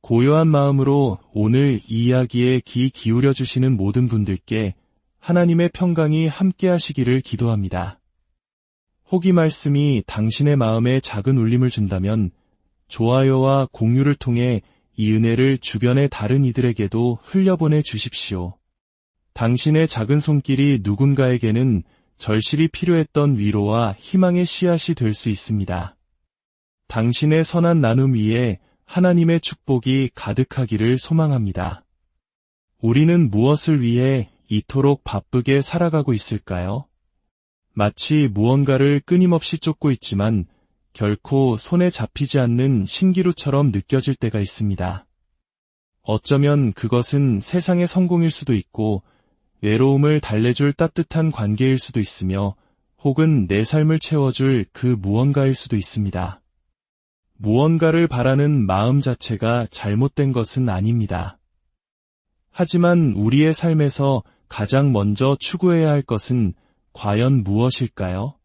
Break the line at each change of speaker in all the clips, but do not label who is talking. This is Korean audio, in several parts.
고요한 마음으로 오늘 이 이야기에 귀 기울여 주시는 모든 분들께 하나님의 평강이 함께 하시기를 기도합니다. 혹 이 말씀이 당신의 마음에 작은 울림을 준다면 좋아요와 공유를 통해 이 은혜를 주변의 다른 이들에게도 흘려보내 주십시오. 당신의 작은 손길이 누군가에게는 절실히 필요했던 위로와 희망의 씨앗이 될 수 있습니다. 당신의 선한 나눔 위에 하나님의 축복이 가득하기를 소망합니다. 우리는 무엇을 위해 이토록 바쁘게 살아가고 있을까요? 마치 무언가를 끊임없이 쫓고 있지만 결코 손에 잡히지 않는 신기루처럼 느껴질 때가 있습니다. 어쩌면 그것은 세상의 성공일 수도 있고 외로움을 달래줄 따뜻한 관계일 수도 있으며 혹은 내 삶을 채워줄 그 무언가일 수도 있습니다. 무언가를 바라는 마음 자체가 잘못된 것은 아닙니다. 하지만 우리의 삶에서 가장 먼저 추구해야 할 것은 과연 무엇일까요?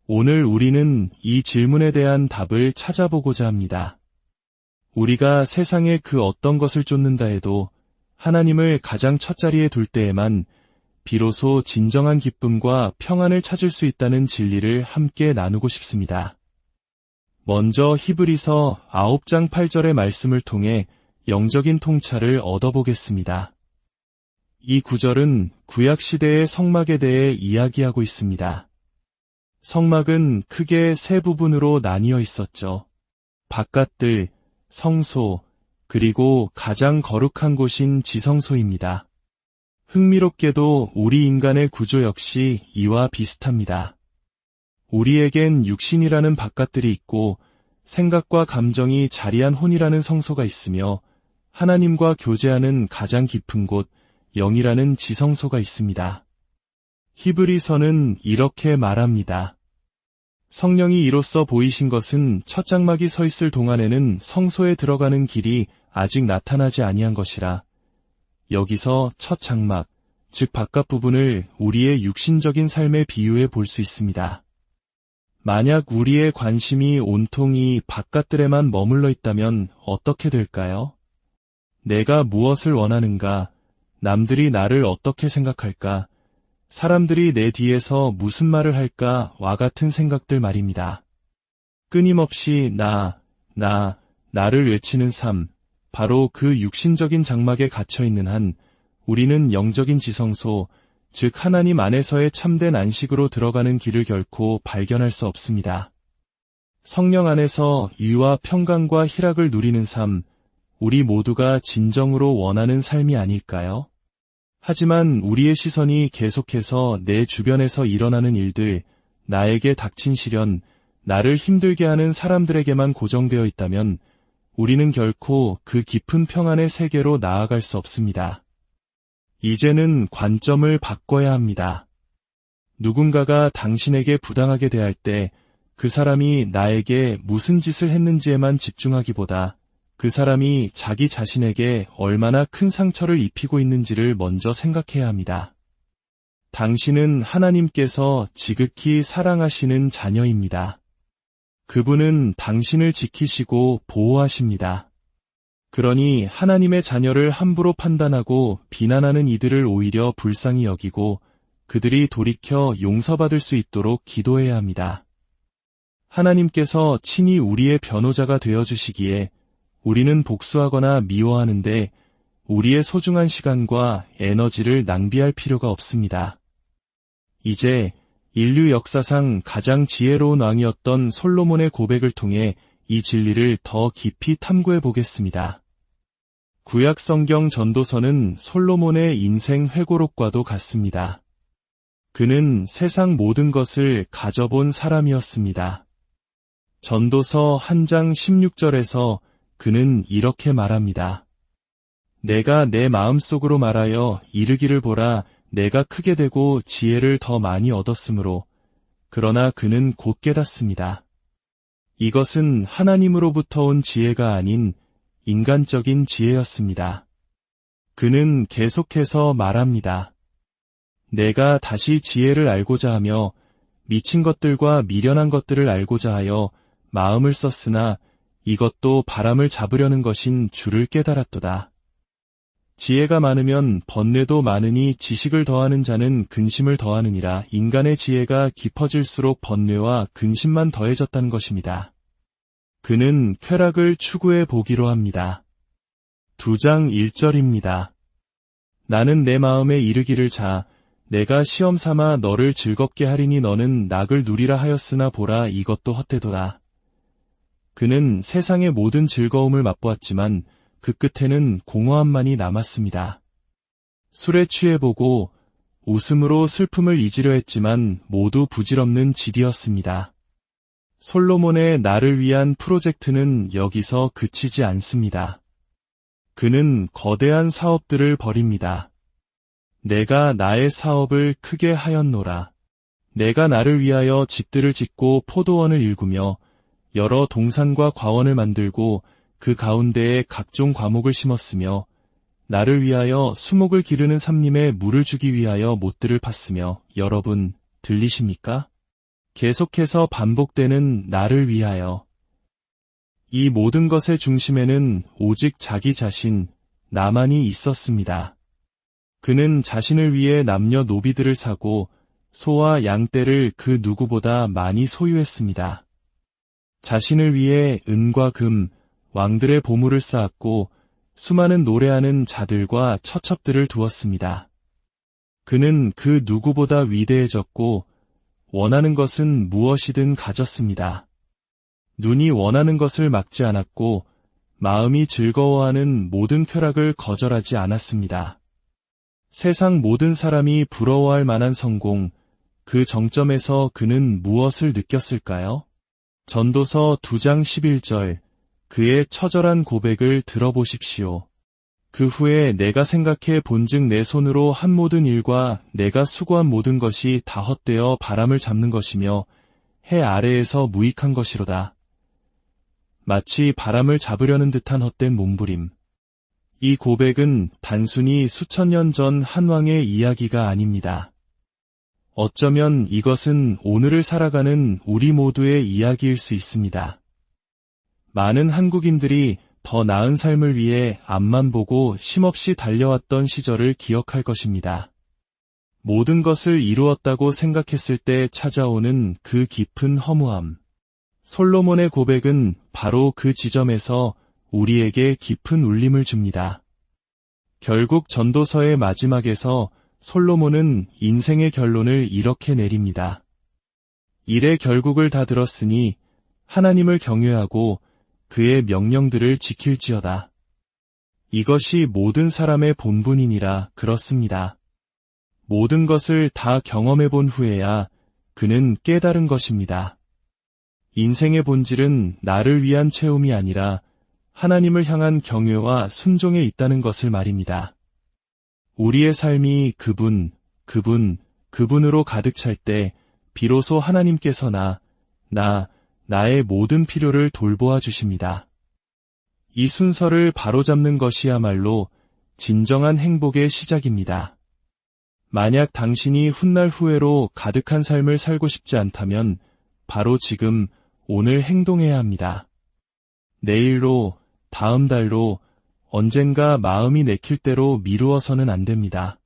오늘 우리는 이 질문에 대한 답을 찾아보고자 합니다. 우리가 세상의 그 어떤 것을 쫓는다 해도 하나님을 가장 첫자리에 둘 때에만 비로소 진정한 기쁨과 평안을 찾을 수 있다는 진리를 함께 나누고 싶습니다. 먼저 히브리서 9장 8절의 말씀을 통해 영적인 통찰을 얻어보겠습니다. 이 구절은 구약시대의 성막에 대해 이야기하고 있습니다. 성막은 크게 세 부분으로 나뉘어 있었죠. 바깥들, 성소, 그리고 가장 거룩한 곳인 지성소입니다. 흥미롭게도 우리 인간의 구조 역시 이와 비슷합니다. 우리에겐 육신이라는 바깥들이 있고 생각과 감정이 자리한 혼이라는 성소가 있으며 하나님과 교제하는 가장 깊은 곳, 영이라는 지성소가 있습니다. 히브리서는 이렇게 말합니다. 성령이 이로써 보이신 것은 첫 장막이 서 있을 동안에는 성소에 들어가는 길이 아직 나타나지 아니한 것이라. 여기서 첫 장막, 즉 바깥 부분을 우리의 육신적인 삶에 비유해 볼 수 있습니다. 만약 우리의 관심이 온통이 바깥들에만 머물러 있다면 어떻게 될까요? 내가 무엇을 원하는가? 남들이 나를 어떻게 생각할까? 사람들이 내 뒤에서 무슨 말을 할까? 와 같은 생각들 말입니다. 끊임없이 나를 외치는 삶, 바로 그 육신적인 장막에 갇혀있는 한 우리는 영적인 지성소, 즉 하나님 안에서의 참된 안식으로 들어가는 길을 결코 발견할 수 없습니다. 성령 안에서 유와 평강과 희락을 누리는 삶, 우리 모두가 진정으로 원하는 삶이 아닐까요? 하지만 우리의 시선이 계속해서 내 주변에서 일어나는 일들, 나에게 닥친 시련, 나를 힘들게 하는 사람들에게만 고정되어 있다면 우리는 결코 그 깊은 평안의 세계로 나아갈 수 없습니다. 이제는 관점을 바꿔야 합니다. 누군가가 당신에게 부당하게 대할 때 그 사람이 나에게 무슨 짓을 했는지에만 집중하기보다 그 사람이 자기 자신에게 얼마나 큰 상처를 입히고 있는지를 먼저 생각해야 합니다. 당신은 하나님께서 지극히 사랑하시는 자녀입니다. 그분은 당신을 지키시고 보호하십니다. 그러니 하나님의 자녀를 함부로 판단하고 비난하는 이들을 오히려 불쌍히 여기고 그들이 돌이켜 용서받을 수 있도록 기도해야 합니다. 하나님께서 친히 우리의 변호자가 되어주시기에 우리는 복수하거나 미워하는데 우리의 소중한 시간과 에너지를 낭비할 필요가 없습니다. 이제 인류 역사상 가장 지혜로운 왕이었던 솔로몬의 고백을 통해 이 진리를 더 깊이 탐구해 보겠습니다. 구약 성경 전도서는 솔로몬의 인생 회고록과도 같습니다. 그는 세상 모든 것을 가져본 사람이었습니다. 전도서 1장 16절에서 그는 이렇게 말합니다. 내가 내 마음속으로 말하여 이르기를 보라, 내가 크게 되고 지혜를 더 많이 얻었으므로. 그러나 그는 곧 깨닫습니다. 이것은 하나님으로부터 온 지혜가 아닌 인간적인 지혜였습니다. 그는 계속해서 말합니다. 내가 다시 지혜를 알고자 하며 미친 것들과 미련한 것들을 알고자 하여 마음을 썼으나 이것도 바람을 잡으려는 것인 줄을 깨달았도다. 지혜가 많으면 번뇌도 많으니 지식을 더하는 자는 근심을 더하느니라. 인간의 지혜가 깊어질수록 번뇌와 근심만 더해졌다는 것입니다. 그는 쾌락을 추구해 보기로 합니다. 2장 1절입니다. 나는 내 마음에 이르기를 자, 내가 시험 삼아 너를 즐겁게 하리니 너는 낙을 누리라 하였으나 보라 이것도 헛되도다. 그는 세상의 모든 즐거움을 맛보았지만 그 끝에는 공허함만이 남았습니다. 술에 취해보고 웃음으로 슬픔을 잊으려 했지만 모두 부질없는 질이었습니다. 솔로몬의 나를 위한 프로젝트는 여기서 그치지 않습니다. 그는 거대한 사업들을 벌입니다. 내가 나의 사업을 크게 하였노라. 내가 나를 위하여 집들을 짓고 포도원을 일구며 여러 동산과 과원을 만들고 그 가운데에 각종 과목을 심었으며 나를 위하여 수목을 기르는 삼림에 물을 주기 위하여 못들을 팠으며 여러분 들리십니까? 계속해서 반복되는 나를 위하여. 이 모든 것의 중심에는 오직 자기 자신, 나만이 있었습니다. 그는 자신을 위해 남녀 노비들을 사고 소와 양떼를 그 누구보다 많이 소유했습니다. 자신을 위해 은과 금, 왕들의 보물을 쌓았고 수많은 노래하는 자들과 처첩들을 두었습니다. 그는 그 누구보다 위대해졌고 원하는 것은 무엇이든 가졌습니다. 눈이 원하는 것을 막지 않았고 마음이 즐거워하는 모든 쾌락을 거절하지 않았습니다. 세상 모든 사람이 부러워할 만한 성공, 그 정점에서 그는 무엇을 느꼈을까요? 전도서 2장 11절, 그의 처절한 고백을 들어보십시오. 그 후에 내가 생각해 본즉 내 손으로 한 모든 일과 내가 수고한 모든 것이 다 헛되어 바람을 잡는 것이며 해 아래에서 무익한 것이로다. 마치 바람을 잡으려는 듯한 헛된 몸부림. 이 고백은 단순히 수천 년 전 한 왕의 이야기가 아닙니다. 어쩌면 이것은 오늘을 살아가는 우리 모두의 이야기일 수 있습니다. 많은 한국인들이 더 나은 삶을 위해 앞만 보고 쉼없이 달려왔던 시절을 기억할 것입니다. 모든 것을 이루었다고 생각했을 때 찾아오는 그 깊은 허무함. 솔로몬의 고백은 바로 그 지점에서 우리에게 깊은 울림을 줍니다. 결국 전도서의 마지막에서 솔로몬은 인생의 결론을 이렇게 내립니다. 일의 결국을 다 들었으니 하나님을 경외하고 그의 명령들을 지킬지어다. 이것이 모든 사람의 본분이니라. 그렇습니다. 모든 것을 다 경험해 본 후에야 그는 깨달은 것입니다. 인생의 본질은 나를 위한 채움이 아니라 하나님을 향한 경외와 순종에 있다는 것을 말입니다. 우리의 삶이 그분으로 가득 찰 때 비로소 하나님께서 나의 모든 필요를 돌보아 주십니다. 이 순서를 바로잡는 것이야말로 진정한 행복의 시작입니다. 만약 당신이 훗날 후회로 가득한 삶을 살고 싶지 않다면 바로 지금 오늘 행동해야 합니다. 내일로, 다음 달로, 언젠가 마음이 내킬 대로 미루어서는 안 됩니다.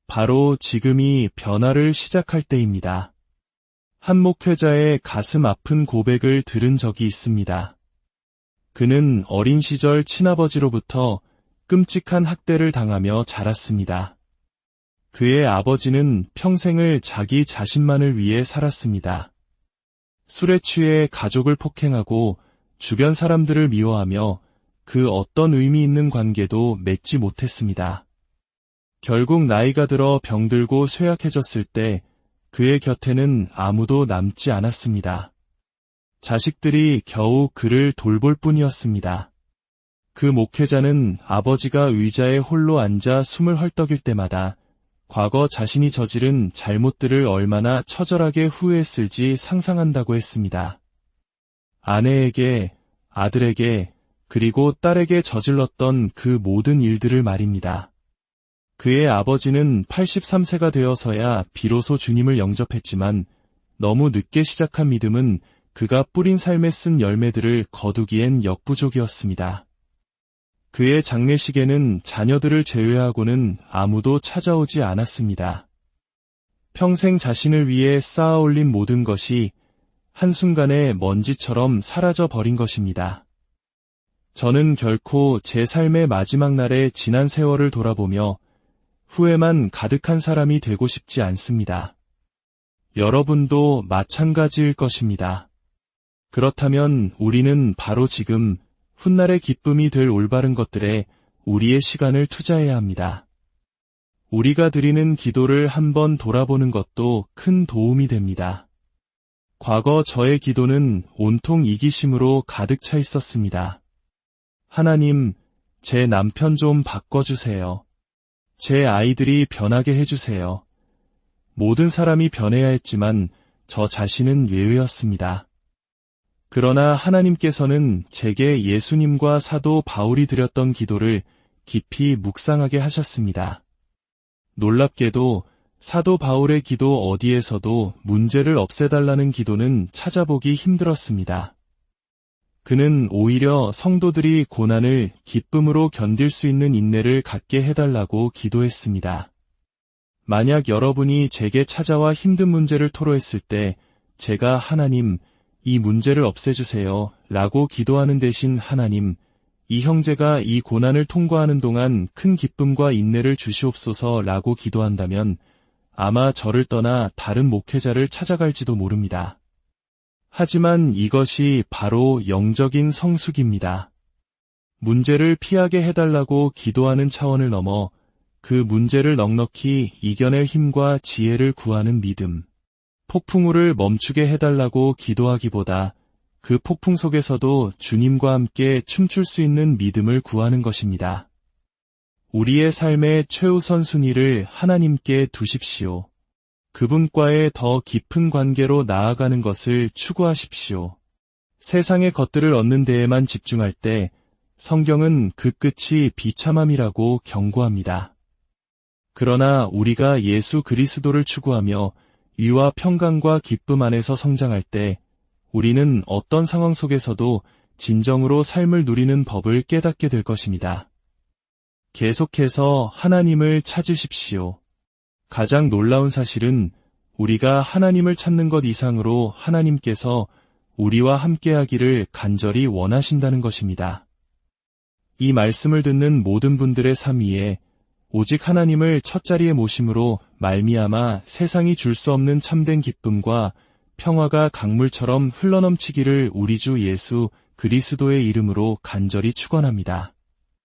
바로 지금이 변화를 시작할 때입니다. 한 목회자의 가슴 아픈 고백을 들은 적이 있습니다. 그는 어린 시절 친아버지로부터 끔찍한 학대를 당하며 자랐습니다. 그의 아버지는 평생을 자기 자신만을 위해 살았습니다. 술에 취해 가족을 폭행하고 주변 사람들을 미워하며 그 어떤 의미 있는 관계도 맺지 못했습니다. 결국 나이가 들어 병들고 쇠약해졌을 때 그의 곁에는 아무도 남지 않았습니다. 자식들이 겨우 그를 돌볼 뿐이었습니다. 그 목회자는 아버지가 의자에 홀로 앉아 숨을 헐떡일 때마다 과거 자신이 저지른 잘못들을 얼마나 처절하게 후회했을지 상상한다고 했습니다. 아내에게, 아들에게, 그리고 딸에게 저질렀던 그 모든 일들을 말입니다. 그의 아버지는 83세가 되어서야 비로소 주님을 영접했지만 너무 늦게 시작한 믿음은 그가 뿌린 삶에 쓴 열매들을 거두기엔 역부족이었습니다. 그의 장례식에는 자녀들을 제외하고는 아무도 찾아오지 않았습니다. 평생 자신을 위해 쌓아 올린 모든 것이 한순간에 먼지처럼 사라져 버린 것입니다. 저는 결코 제 삶의 마지막 날의 지난 세월을 돌아보며 후회만 가득한 사람이 되고 싶지 않습니다. 여러분도 마찬가지일 것입니다. 그렇다면 우리는 바로 지금 훗날의 기쁨이 될 올바른 것들에 우리의 시간을 투자해야 합니다. 우리가 드리는 기도를 한번 돌아보는 것도 큰 도움이 됩니다. 과거 저의 기도는 온통 이기심으로 가득 차 있었습니다. 하나님, 제 남편 좀 바꿔주세요. 제 아이들이 변하게 해주세요. 모든 사람이 변해야 했지만 저 자신은 예외였습니다. 그러나 하나님께서는 제게 예수님과 사도 바울이 드렸던 기도를 깊이 묵상하게 하셨습니다. 놀랍게도 사도 바울의 기도 어디에서도 문제를 없애달라는 기도는 찾아보기 힘들었습니다. 그는 오히려 성도들이 고난을 기쁨으로 견딜 수 있는 인내를 갖게 해달라고 기도했습니다. 만약 여러분이 제게 찾아와 힘든 문제를 토로했을 때 제가 하나님, 이 문제를 없애주세요 라고 기도하는 대신 하나님, 이 형제가 이 고난을 통과하는 동안 큰 기쁨과 인내를 주시옵소서 라고 기도한다면 아마 저를 떠나 다른 목회자를 찾아갈지도 모릅니다. 하지만 이것이 바로 영적인 성숙입니다. 문제를 피하게 해달라고 기도하는 차원을 넘어 그 문제를 넉넉히 이겨낼 힘과 지혜를 구하는 믿음. 폭풍우를 멈추게 해달라고 기도하기보다 그 폭풍 속에서도 주님과 함께 춤출 수 있는 믿음을 구하는 것입니다. 우리의 삶의 최우선 순위를 하나님께 두십시오. 그분과의 더 깊은 관계로 나아가는 것을 추구하십시오. 세상의 것들을 얻는 데에만 집중할 때 성경은 그 끝이 비참함이라고 경고합니다. 그러나 우리가 예수 그리스도를 추구하며 위와 평강과 기쁨 안에서 성장할 때 우리는 어떤 상황 속에서도 진정으로 삶을 누리는 법을 깨닫게 될 것입니다. 계속해서 하나님을 찾으십시오. 가장 놀라운 사실은 우리가 하나님을 찾는 것 이상으로 하나님께서 우리와 함께하기를 간절히 원하신다는 것입니다. 이 말씀을 듣는 모든 분들의 삶 위에 오직 하나님을 첫 자리에 모심으로 말미암아 세상이 줄 수 없는 참된 기쁨과 평화가 강물처럼 흘러넘치기를 우리 주 예수 그리스도의 이름으로 간절히 축원합니다.